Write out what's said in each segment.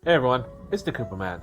Hey everyone, it's the Koopa Man.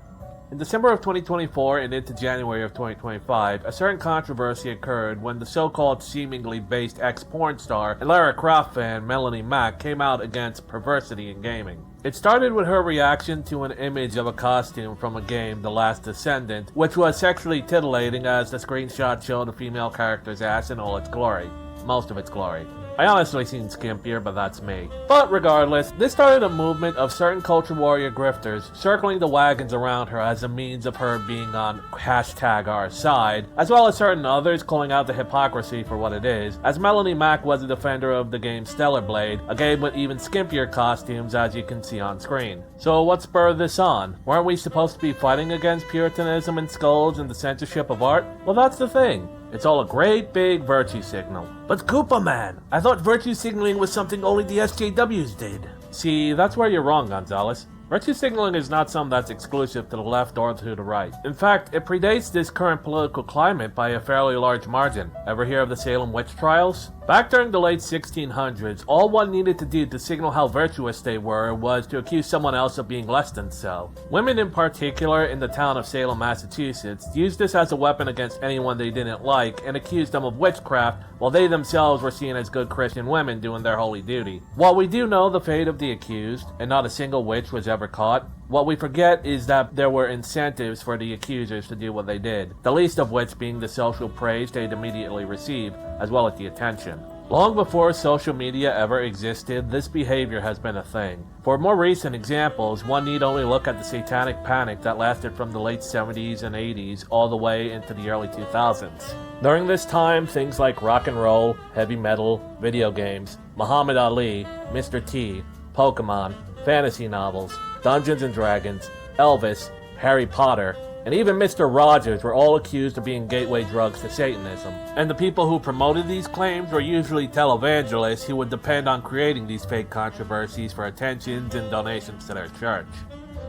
In December of 2024 and into January of 2025, a certain controversy occurred when the so-called seemingly based ex-porn star and Lara Croft fan Melanie Mack came out against perversity in gaming. It started with her reaction to an image of a costume from a game, The Last Descendant, which was sexually titillating as the screenshot showed a female character's ass in all its glory. Most of its glory. I honestly seen skimpier, but that's me. But regardless, this started a movement of certain culture warrior grifters circling the wagons around her as a means of her being on #our side, as well as certain others calling out the hypocrisy for what it is, as Melanie Mack was a defender of the game Stellar Blade, a game with even skimpier costumes as you can see on screen. So what spurred this on? Weren't we supposed to be fighting against Puritanism and skulls and the censorship of art? Well, that's the thing. It's all a great big virtue signal. But Koopa Man, I thought virtue signaling was something only the SJWs did. See, that's where you're wrong, Gonzalez. Virtue signaling is not something that's exclusive to the left or to the right. In fact, it predates this current political climate by a fairly large margin. Ever hear of the Salem witch trials? Back during the late 1600s, all one needed to do to signal how virtuous they were was to accuse someone else of being less than so. Women in particular in the town of Salem, Massachusetts, used this as a weapon against anyone they didn't like and accused them of witchcraft while they themselves were seen as good Christian women doing their holy duty. While we do know the fate of the accused, and not a single witch was ever caught, what we forget is that there were incentives for the accusers to do what they did, the least of which being the social praise they'd immediately receive, as well as the attention. Long before social media ever existed, this behavior has been a thing. For more recent examples, one need only look at the satanic panic that lasted from the late 70s and 80s all the way into the early 2000s. During this time, things like rock and roll, heavy metal, video games, Muhammad Ali, Mr. T, Pokemon, fantasy novels, Dungeons and Dragons, Elvis, Harry Potter, and even Mr. Rogers were all accused of being gateway drugs to Satanism. And the people who promoted these claims were usually televangelists who would depend on creating these fake controversies for attentions and donations to their church.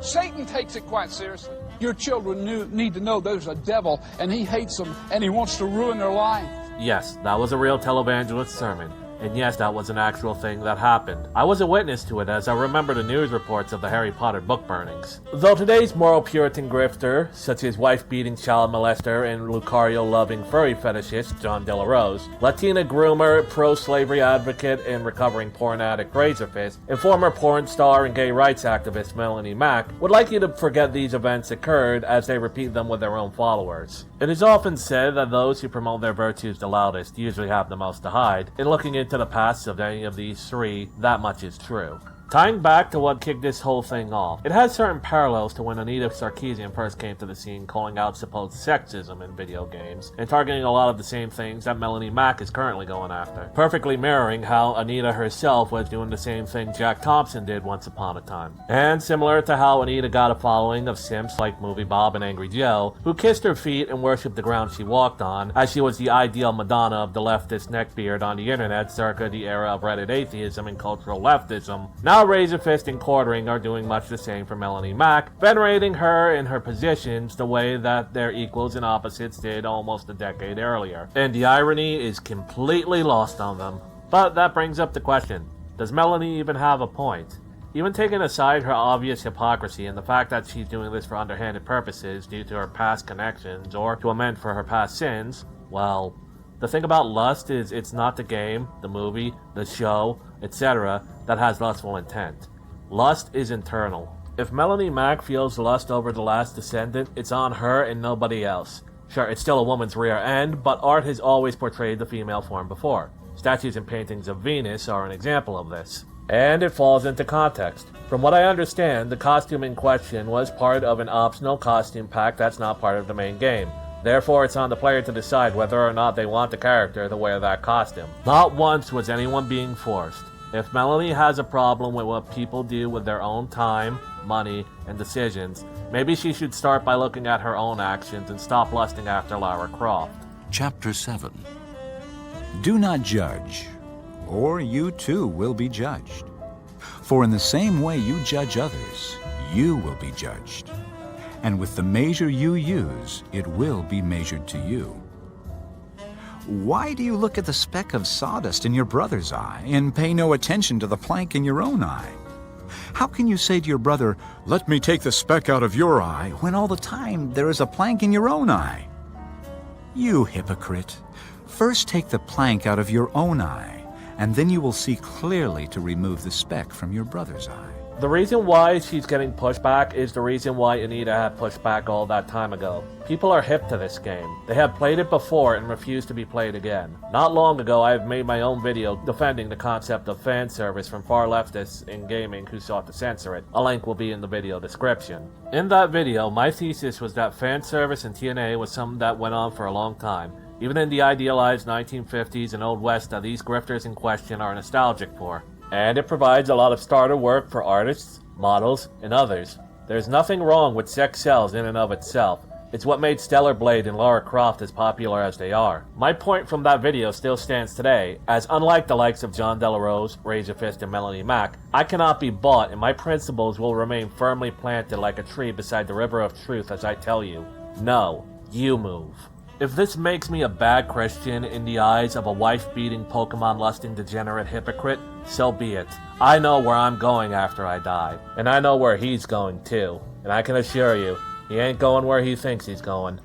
Satan takes it quite seriously. Your children need to know there's a devil, and he hates them, and he wants to ruin their life. Yes, that was a real televangelist sermon. And yes, that was an actual thing that happened. I was a witness to it as I remember the news reports of the Harry Potter book burnings. Though today's moral Puritan grifter, such as wife-beating child molester and Lucario-loving furry fetishist John De La Rose, Latina groomer, pro-slavery advocate and recovering porn addict Razorfist, and former porn star and gay rights activist Melanie Mack would like you to forget these events occurred as they repeat them with their own followers. It is often said that those who promote their virtues the loudest usually have the most to hide, and looking into the past of any of these three, that much is true. Tying back to what kicked this whole thing off, it has certain parallels to when Anita Sarkeesian first came to the scene calling out supposed sexism in video games, and targeting a lot of the same things that Melanie Mack is currently going after, perfectly mirroring how Anita herself was doing the same thing Jack Thompson did once upon a time. And similar to how Anita got a following of simps like Movie Bob and Angry Joe, who kissed her feet and worshipped the ground she walked on, as she was the ideal Madonna of the leftist neckbeard on the internet circa the era of Reddit atheism and cultural leftism. Now Razorfist and Quartering are doing much the same for Melanie Mack, venerating her in her positions the way that their equals and opposites did almost a decade earlier. And the irony is completely lost on them. But that brings up the question, does Melanie even have a point? Even taking aside her obvious hypocrisy and the fact that she's doing this for underhanded purposes due to her past connections or to amend for her past sins, well, the thing about lust is it's not the game, the movie, the show, etc. that has lustful intent. Lust is internal. If Melanie Mack feels lust over The Last Descendant, it's on her and nobody else. Sure, it's still a woman's rear end, but art has always portrayed the female form before. Statues and paintings of Venus are an example of this. And it falls into context. From what I understand, the costume in question was part of an optional costume pack that's not part of the main game. Therefore, it's on the player to decide whether or not they want the character to wear that costume. Not once was anyone being forced. If Melanie has a problem with what people do with their own time, money, and decisions, maybe she should start by looking at her own actions and stop lusting after Lara Croft. Chapter 7. Do not judge, or you too will be judged. For in the same way you judge others, you will be judged. And with the measure you use, it will be measured to you. Why do you look at the speck of sawdust in your brother's eye and pay no attention to the plank in your own eye? How can you say to your brother, "Let me take the speck out of your eye," when all the time there is a plank in your own eye? You hypocrite! First take the plank out of your own eye, and then you will see clearly to remove the speck from your brother's eye. The reason why she's getting pushback is the reason why Anita had pushback all that time ago. People are hip to this game. They have played it before and refuse to be played again. Not long ago, I have made my own video defending the concept of fan service from far leftists in gaming who sought to censor it. A link will be in the video description. In that video, my thesis was that fan service in TNA was something that went on for a long time, even in the idealized 1950s and Old West that these grifters in question are nostalgic for. And it provides a lot of starter work for artists, models, and others. There's nothing wrong with sex sells in and of itself. It's what made Stellar Blade and Lara Croft as popular as they are. My point from that video still stands today, as unlike the likes of John Della Rose, Razor Fist, and Melanie Mack, I cannot be bought and my principles will remain firmly planted like a tree beside the river of truth as I tell you, no, you move. If this makes me a bad Christian in the eyes of a wife-beating, Pokemon-lusting degenerate hypocrite, so be it. I know where I'm going after I die, and I know where he's going too, and I can assure you, he ain't going where he thinks he's going.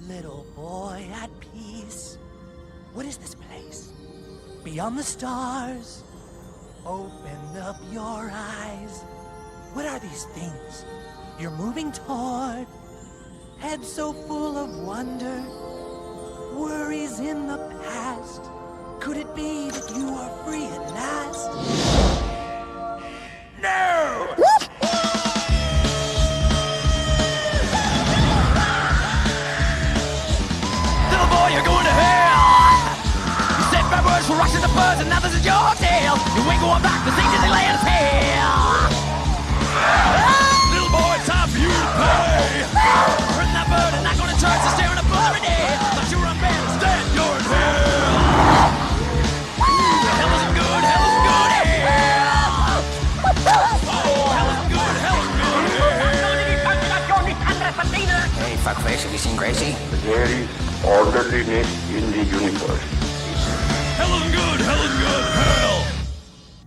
Little boy at peace. What is this place? Beyond the stars? Open up your eyes. What are these things you're moving toward? Head so full of wonder, worries in the past. Could it be that you are free at last? No! Little boy, you're going to hell! You said bad words for rushing the birds, and now this is your tale. You ain't going back to see Disneyland's tail. Little boy, it's time for you to pay. Hurting that bird and not going to church and staring at blurry day. Thought you were a man, instead you're in hell. Hell isn't good, hell isn't good, hell. Oh, hell isn't good, hell isn't good, hell. Hey, fuckface, have you seen Gracie? There is orderliness in the universe. Hell isn't good, hell isn't good, hell.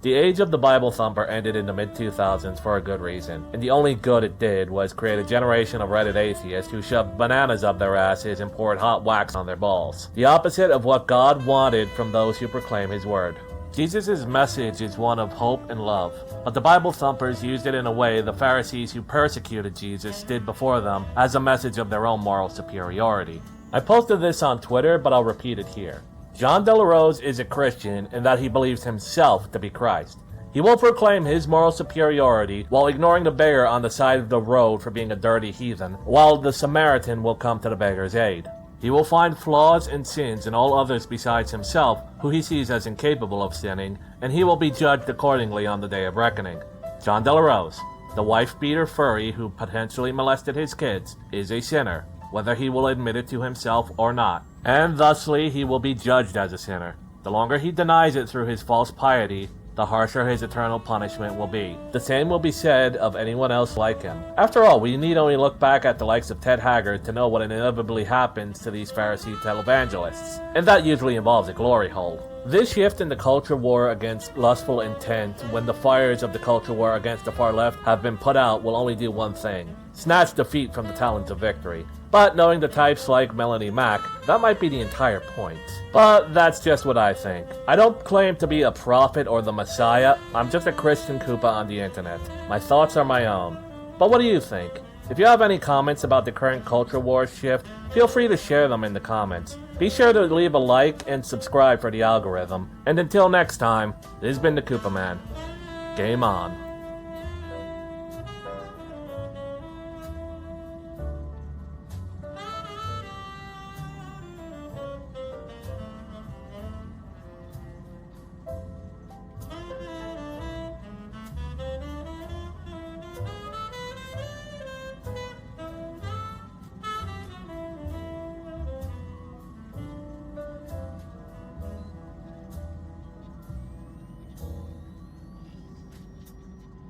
The age of the Bible thumper ended in the mid-2000s for a good reason, and the only good it did was create a generation of Reddit atheists who shoved bananas up their asses and poured hot wax on their balls. The opposite of what God wanted from those who proclaim His word. Jesus' message is one of hope and love, but the Bible thumpers used it in a way the Pharisees who persecuted Jesus did before them as a message of their own moral superiority. I posted this on Twitter, but I'll repeat it here. John Della Rose is a Christian in that he believes himself to be Christ. He will proclaim his moral superiority while ignoring the beggar on the side of the road for being a dirty heathen, while the Samaritan will come to the beggar's aid. He will find flaws and sins in all others besides himself, who he sees as incapable of sinning, and he will be judged accordingly on the day of reckoning. John Della Rose, the wife-beater furry who potentially molested his kids, is a sinner, whether he will admit it to himself or not, and thusly he will be judged as a sinner. The longer he denies it through his false piety, the harsher his eternal punishment will be. The same will be said of anyone else like him. After all, we need only look back at the likes of Ted Haggard to know what inevitably happens to these Pharisee televangelists, and that usually involves a glory hole. This shift in the culture war against lustful intent, when the fires of the culture war against the far left have been put out, will only do one thing: snatch defeat from the talons of victory. But knowing the types like Melanie Mack, that might be the entire point. But that's just what I think. I don't claim to be a prophet or the Messiah. I'm just a Christian Koopa on the internet. My thoughts are my own. But what do you think? If you have any comments about the current culture war shift, feel free to share them in the comments. Be sure to leave a like and subscribe for the algorithm. And until next time, this has been the Koopa Man. Game on.